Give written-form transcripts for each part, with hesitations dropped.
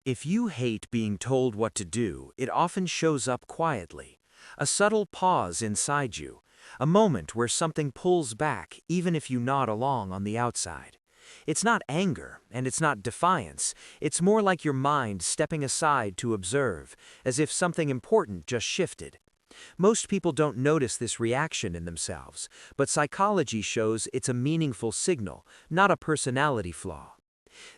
If you hate being told what to do, it often shows up quietly. A subtle pause inside you, a moment where something pulls back even if you nod along on the outside. It's not anger, and it's not defiance. It's more like your mind stepping aside to observe, as if something important just shifted. Most people don't notice this reaction in themselves, but psychology shows it's a meaningful signal, not a personality flaw.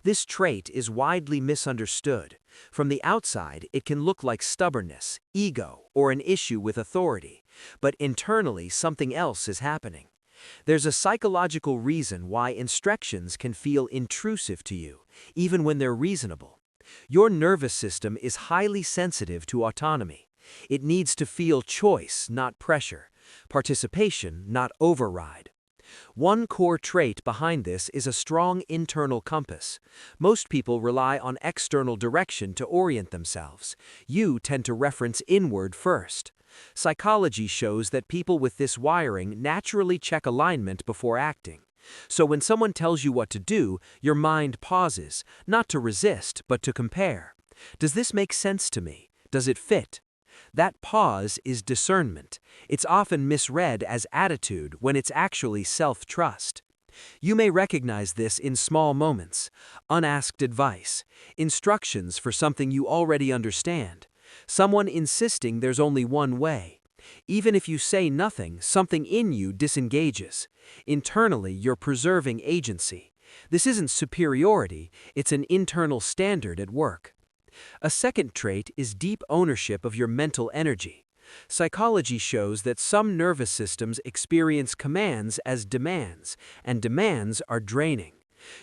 This trait is widely misunderstood. From the outside, it can look like stubbornness, ego, or an issue with authority, but internally something else is happening. There's a psychological reason why instructions can feel intrusive to you, even when they're reasonable. Your nervous system is highly sensitive to autonomy. It needs to feel choice, not pressure, participation, not override. One core trait behind this is a strong internal compass. Most people rely on external direction to orient themselves. You tend to reference inward first. Psychology shows that people with this wiring naturally check alignment before acting. So when someone tells you what to do, your mind pauses, not to resist, but to compare. Does this make sense to me? Does it fit? That pause is discernment. It's often misread as attitude when it's actually self-trust. You may recognize this in small moments: unasked advice, instructions for something you already understand, someone insisting there's only one way. Even if you say nothing, something in you disengages. Internally, you're preserving agency. This isn't superiority, it's an internal standard at work. A second trait is deep ownership of your mental energy. Psychology shows that some nervous systems experience commands as demands, and demands are draining.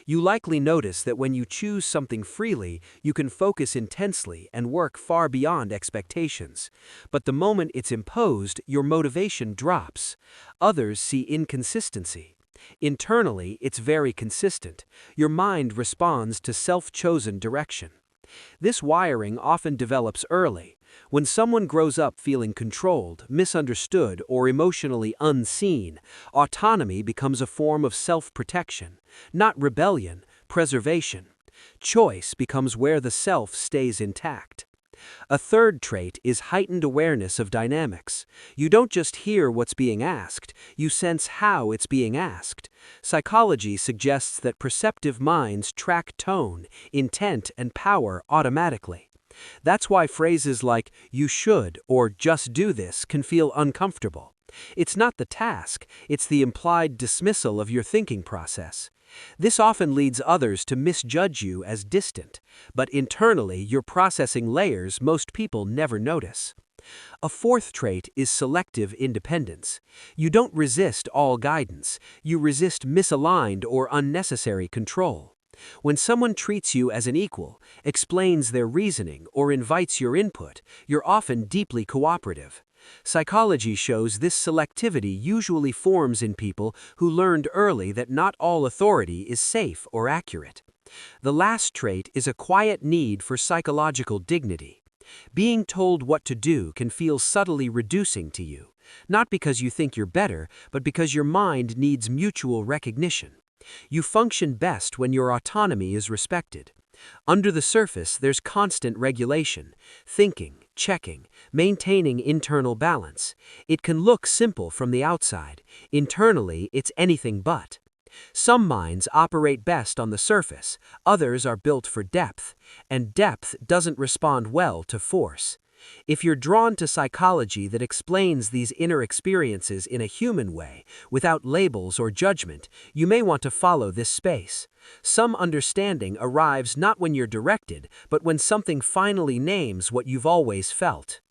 You likely notice that when you choose something freely, you can focus intensely and work far beyond expectations. But the moment it's imposed, your motivation drops. Others see inconsistency. Internally, it's very consistent. Your mind responds to self-chosen direction. This wiring often develops early. When someone grows up feeling controlled, misunderstood, or emotionally unseen, autonomy becomes a form of self-protection, not rebellion, preservation. Choice becomes where the self stays intact. A third trait is heightened awareness of dynamics. You don't just hear what's being asked, you sense how it's being asked. Psychology suggests that perceptive minds track tone, intent, and power automatically. That's why phrases like "you should" or "just do this" can feel uncomfortable. It's not the task, it's the implied dismissal of your thinking process. This often leads others to misjudge you as distant, but internally you're processing layers most people never notice. A fourth trait is selective independence. You don't resist all guidance, you resist misaligned or unnecessary control. When someone treats you as an equal, explains their reasoning, or invites your input, you're often deeply cooperative. Psychology shows this selectivity usually forms in people who learned early that not all authority is safe or accurate. The last trait is a quiet need for psychological dignity. Being told what to do can feel subtly reducing to you, not because you think you're better, but because your mind needs mutual recognition. You function best when your autonomy is respected. Under the surface, there's constant regulation, thinking, checking, maintaining internal balance. It can look simple from the outside. Internally, it's anything but. Some minds operate best on the surface, others are built for depth, and depth doesn't respond well to force. If you're drawn to psychology that explains these inner experiences in a human way, without labels or judgment, you may want to follow this space. Some understanding arrives not when you're directed, but when something finally names what you've always felt.